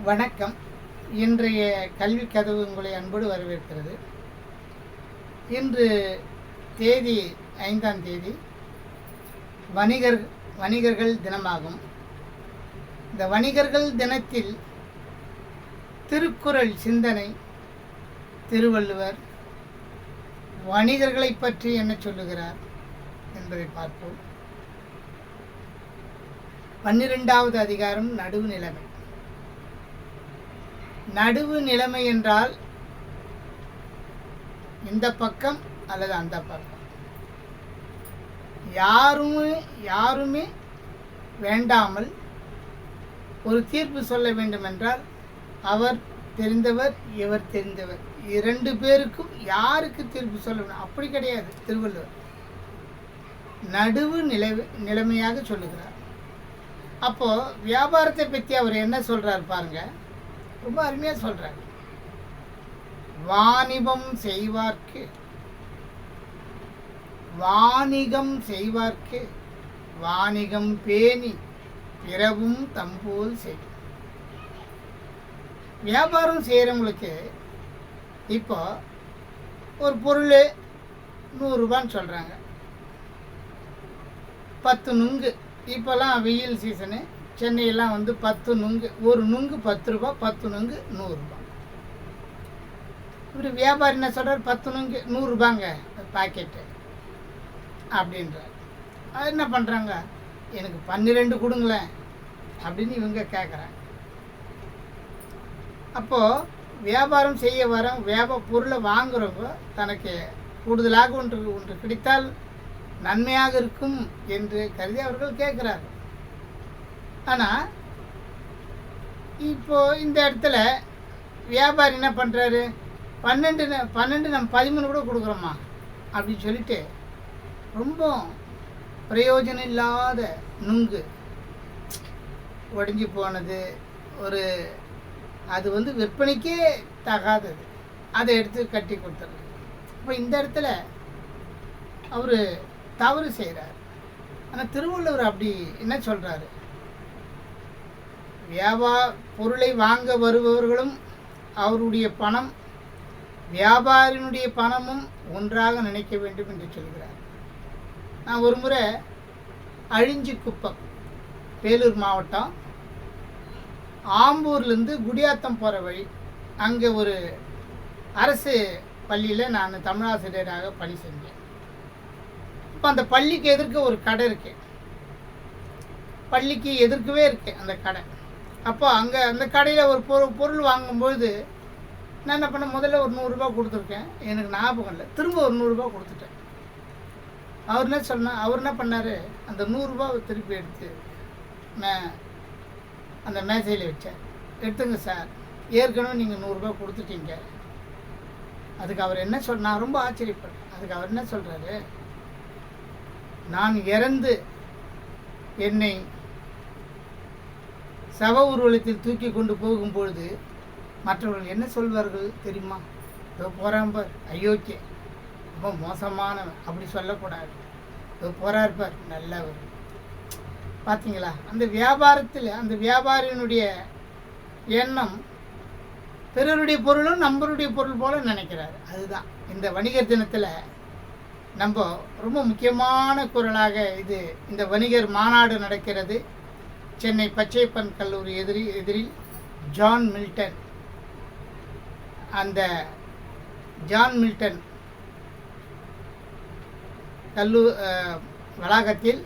வணக்கம். இன்றைய கல்வி கதவு உங்களை அன்போடு வரவேற்கிறது. இன்று தேதி 5ஆம் தேதி வணிகர்கள் தினமாகும். இந்த வணிகர்கள் தினத்தில் திருக்குறள் சிந்தனை, திருவள்ளுவர் வணிகர்களை பற்றி என்ன சொல்லுகிறார் என்பதை பார்ப்போம். 12வது அதிகாரம் நடுவு நிலைமை. நடுவு நிலைமை என்றால் இந்த பக்கம் அல்லது அந்த பக்கம், யாருமே வேண்டாமல் ஒரு தீர்ப்பு சொல்ல வேண்டும் என்றால் அவர் தெரிந்தவர், இவர் தெரிந்தவர், 2 பேருக்கும் யாருக்கு தீர்ப்பு சொல்ல வேண்டும் அப்படி கிடையாது. திருவள்ளுவர் நடுவு நிலைமையாக சொல்லுகிறார். அப்போது வியாபாரத்தை பற்றி அவர் என்ன சொல்கிறார் பாருங்க, ரொம்ப அருமையாக சொல்கிறார். வாணிகம் செய்வார்க்கு வாணிகம் பேணி பிறவும் தம்போல் செய்யும். வியாபாரம் செய்கிறவங்களுக்கு இப்போ ஒரு பொருள் 100 ரூபான்னு சொல்கிறாங்க. 10 நுங்கு, இப்போல்லாம் வெயில் சீசனு, சென்னையெல்லாம் 10 நுங்கு, ஒரு நுங்கு 10 ரூபா, 10 நுங்கு 100 ரூபா. இப்படி வியாபாரி என்ன சொல்கிறார், 10 நுங்கு 100 ரூபாங்க பாக்கெட்டு அப்படின்றார். அது என்ன பண்ணுறாங்க, எனக்கு 12 கொடுங்களேன் அப்படின்னு இவங்க கேட்குறாங்க. அப்போது வியாபாரம் செய்ய பொருளை வாங்குறவங்க தனக்கு கூடுதலாக ஒன்று கிடைத்தால் நன்மையாக இருக்கும் என்று கருதி அவர்கள் கேட்குறார்கள். ஆனால் இப்போது இந்த இடத்துல வியாபாரி என்ன பண்ணுறாரு, 12 நம்ம 13 கூட கொடுக்குறோமா அப்படின்னு சொல்லிட்டு ரொம்ப பிரயோஜனம் இல்லாத நுங்கு, உடஞ்சி போனது, அது விற்பனைக்கே தகாதது, அதை எடுத்து கட்டி கொடுத்துறது. இப்போ இந்த இடத்துல அவர் தவறு செய்கிறார். ஆனால் திருவள்ளுவர் அப்படி என்ன சொல்கிறாரு, பொருளை வாங்க வருபவர்களும் அவருடைய பணம் வியாபாரியினுடைய பணமும் ஒன்றாக நினைக்க வேண்டும் என்று சொல்கிறார். நான் ஒரு முறை அழிஞ்சிக்குப்பம், வேலூர் மாவட்டம், ஆம்பூர்லேருந்து குடியாத்தம் போகிற வழி, அங்கே ஒரு அரசு பள்ளியில் நான் தமிழாசிரியராக பணி செஞ்சேன். இப்போ அந்த பள்ளிக்கு எதிர்க்க ஒரு கடை இருக்கு, பள்ளிக்கு எதிர்க்கவே இருக்கு அந்த கடை. அப்போ அங்கே அந்த கடையில் ஒரு பொருள் வாங்கும்பொழுது நான் என்ன பண்ண, முதல்ல ஒரு 100 ரூபா கொடுத்துருக்கேன், எனக்கு ஞாபகம் இல்லை, திரும்ப ஒரு 100 ரூபா கொடுத்துட்டேன். அவர் என்ன பண்ணார், அந்த 100 ரூபாவை திருப்பி எடுத்து அந்த மேசையில் வச்சார். எடுத்துங்க சார், ஏற்கனவே நீங்கள் 100 ரூபா கொடுத்துட்டீங்க. அதுக்கு அவர் என்ன நான் ரொம்ப ஆச்சரியப்பட்டேன். அதுக்கு அவர் என்ன சொல்கிறாரு, நான் இறந்து என்னை சவ ஊர்வலத்தில் தூக்கி கொண்டு போகும்பொழுது மற்றவர்கள் என்ன சொல்வார்கள் தெரியுமா, இதோ போகிறான்பார் அயோக்கிய, ரொம்ப மோசமானவன், அப்படி சொல்லக்கூடாது, இதோ போகிறார்பார் நல்லவர். பார்த்தீங்களா, அந்த வியாபாரத்தில் அந்த வியாபாரியினுடைய எண்ணம் பிறருடைய பொருளும் நம்மளுடைய பொருள் போல நினைக்கிறார். அதுதான் இந்த வணிகர் தினத்தில் நம்ம ரொம்ப முக்கியமான குரலாக இந்த வணிகர் மாநாடு நடக்கிறது. சென்னை பச்சையப்பன் கல்லூரி எதிரில் ஜான் மில்டன், அந்த ஜான் மில்டன் வளாகத்தில்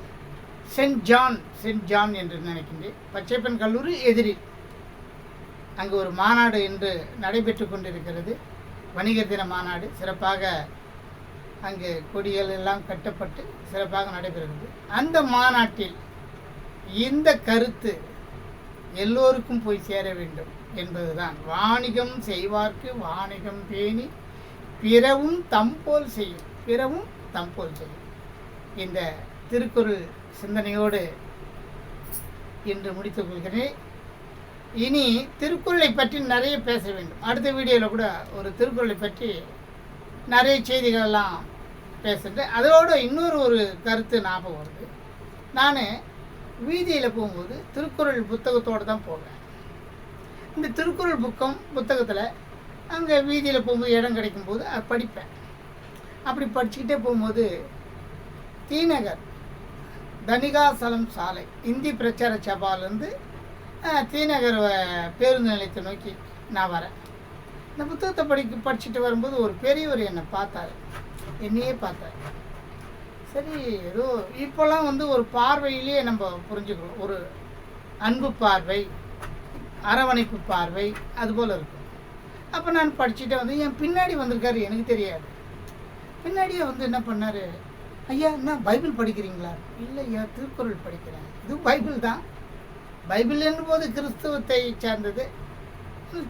சென்ட் ஜான் என்று நினைக்கின்றேன், பச்சையப்பன் கல்லூரி எதிரில் அங்கு ஒரு மாநாடு இன்று நடைபெற்று கொண்டிருக்கிறது. வணிகர் தின மாநாடு சிறப்பாக அங்கு கொடிகள் எல்லாம் கட்டப்பட்டு சிறப்பாக நடைபெறுகிறது. அந்த மாநாட்டில் இந்த கருத்து எல்லோருக்கும் போய் சேர வேண்டும் என்பதுதான். வாணிகம் செய்வார்க்கு வாணிகம் பேணி பிறவும் தம்போல் செய்யும். இந்த திருக்குறள் சிந்தனையோடு இன்று முடித்துக் கொள்கிறேன். இனி திருக்குறளை பற்றி நிறைய பேச வேண்டும். அடுத்த வீடியோவில் கூட ஒரு திருக்குறளை பற்றி நிறைய செய்திகளெல்லாம் பேசுகிறேன். அதோடு இன்னொரு கருத்து ஞாபகம் வருது. நான் வீதியில் போகும்போது திருக்குறள் புத்தகத்தோடு தான் போவேன். இந்த திருக்குறள் புத்தகத்தில் அங்கே வீதியில் போகும்போது இடம் கிடைக்கும்போது படிப்பேன். அப்படி படிச்சுக்கிட்டே போகும்போது தீநகர் தனிகாசலம் சாலை இந்தி பிரச்சார சபாலேருந்து தீநகர் பேருந்து நிலையத்தை நோக்கி நான் வரேன். இந்த புத்தகத்தை படிச்சுட்டு வரும்போது ஒரு பெரியவர் என்னை பார்த்தார், என்னையே பார்த்தார். சரி, ஏதோ இப்போல்லாம் ஒரு பார்வையிலேயே நம்ம புரிஞ்சுக்கிறோம். ஒரு அன்பு பார்வை, அரவணைப்பு பார்வை, அதுபோல் இருக்கும். அப்போ நான் படிச்சுட்டே என் பின்னாடி வந்திருக்காரு, எனக்கு தெரியாது. பின்னாடியே என்ன பண்ணார், ஐயா என்ன பைபிள் படிக்கிறீங்களா? இல்லை ஐயா, திருக்குறள் படிக்கிறேன். இது பைபிள் தான். பைபிள் என்னும்போது கிறிஸ்தவத்தை சார்ந்தது.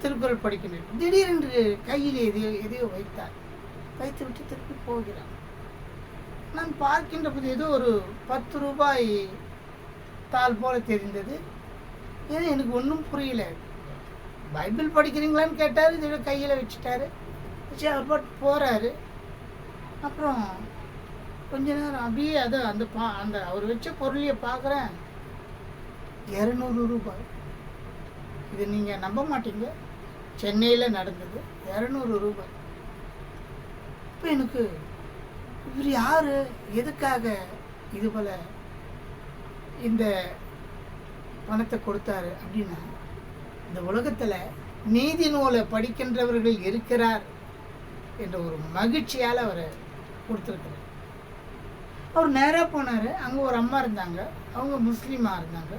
திருக்குறள் படிக்கணும். திடீரென்று கையில் எதையோ வைத்தார். வைத்து விட்டு திருப்பி போகிறார். நான் பார்க்கின்ற போது ஏதோ ஒரு 10 ரூபாய் தாள் போல தெரிந்தது. ஏன்னா எனக்கு ஒன்றும் புரியல. பைபிள் படிக்கிறீங்களான்னு கேட்டார், இதோட கையில் வச்சுட்டாரு. வச்சு அவர் பாட்டு போகிறாரு. அப்புறம் கொஞ்ச நேரம் அப்படியே அந்த அவர் வச்ச பொருளையை பார்க்குறேன், 200 ரூபாய். இது நீங்கள் நம்ப மாட்டீங்க, சென்னையில் நடந்தது. 200 ரூபாய். இப்போ எனக்கு இவர் யார், எதுக்காக இது போல் இந்த பணத்தை கொடுத்தாரு அப்படின்னா, இந்த உலகத்தில் நீதி நூலை படிக்கின்றவர்கள் இருக்கிறார் என்ற ஒரு மகிழ்ச்சியால் அவர் கொடுத்துருக்கிறார். அவர் நேராக போனார். அங்கே ஒரு அம்மா இருந்தாங்க, அவங்க முஸ்லீமாக இருந்தாங்க.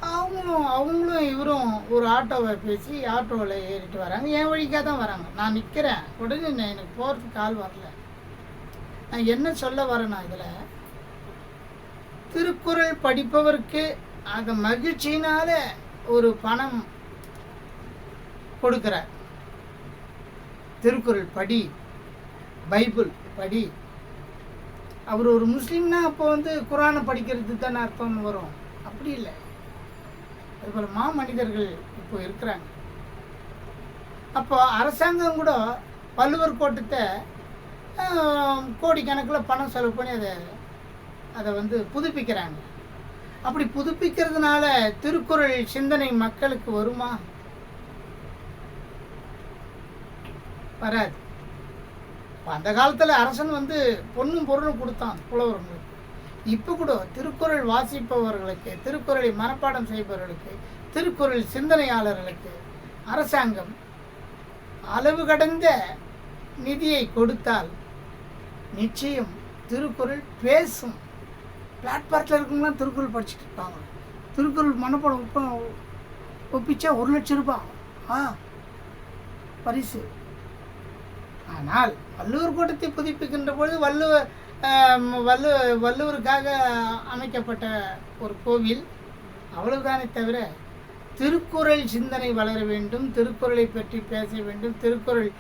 அவங்களும் இவரும் ஒரு ஆட்டோவை பேசி ஆட்டோவில் ஏறிட்டு வராங்க. என் வழிக்காக தான் வராங்க. நான் நிற்கிறேன். உடனே எனக்கு போகிறதுக்கு ஆள் வரல. நான் என்ன சொல்ல வரேன்னா, இதில் திருக்குறள் படிப்பவருக்கு அந்த மகிழ்ச்சியினால ஒரு பணம் கொடுக்கிறார். திருக்குறள் படி, பைபிள் படி. அவர் ஒரு முஸ்லீம்னா அப்போ குரானை படிக்கிறது தானே அர்த்தம் வரும். அப்படி இல்லை. அதுபோல் மாமனிதர்கள் இப்போ இருக்கிறாங்க. அப்போ அரசாங்கம் கூட வள்ளுவர் கோட்டத்தை கோடிக்கணக்கில் பணம் செலவு பண்ணி அதை புதுப்பிக்கிறாங்க. அப்படி புதுப்பிக்கிறதுனால திருக்குறள் சிந்தனை மக்களுக்கு வருமா? வராது. அந்த காலத்தில் அரசன் பொண்ணும் பொருளும் கொடுத்தான் புலவர்களுக்கு. இப்போ கூட திருக்குறள் வாசிப்பவர்களுக்கு, திருக்குறளை மனப்பாடம் செய்பவர்களுக்கு, திருக்குறள் சிந்தனையாளர்களுக்கு அரசாங்கம் அளவு கடந்த நிதியை கொடுத்தால் நிச்சயம் திருக்குறள் பேசும். பிளாட்பார்ட்டில் இருக்கவங்களாம் திருக்குறள் படிச்சுட்டு இருப்பாங்க. திருக்குறள் மனப்பாடம் ஒப்பிச்சா 1 லட்சம் ரூபாய் பரிசு. ஆனால் வள்ளுவர் கோட்டத்தை புதுப்பிக்கின்ற பொழுது வள்ளுவருக்காக அமைக்கப்பட்ட ஒரு கோவில், அவ்வளவுதானே தவிர திருக்குறள் சிந்தனை வளர வேண்டும், திருக்குறளை பற்றி பேச வேண்டும், திருக்குறள்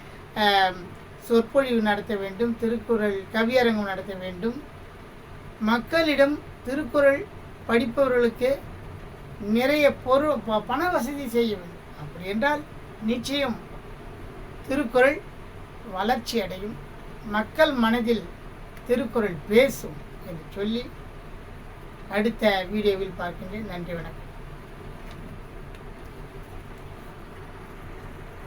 சொற்பொழிவு நடத்த வேண்டும், திருக்குறள் கவியரங்கம் நடத்த வேண்டும். மக்களிடம் திருக்குறள் படிப்பவர்களுக்கு நிறைய பண வசதி செய்ய வேண்டும். அப்படி என்றால் நிச்சயம் திருக்குறள் வளர்ச்சி அடையும், மக்கள் மனதில் திருக்குறள் பேசும் என்று சொல்லி அடுத்த வீடியோவில் பார்க்கின்றேன். நன்றி, வணக்கம்.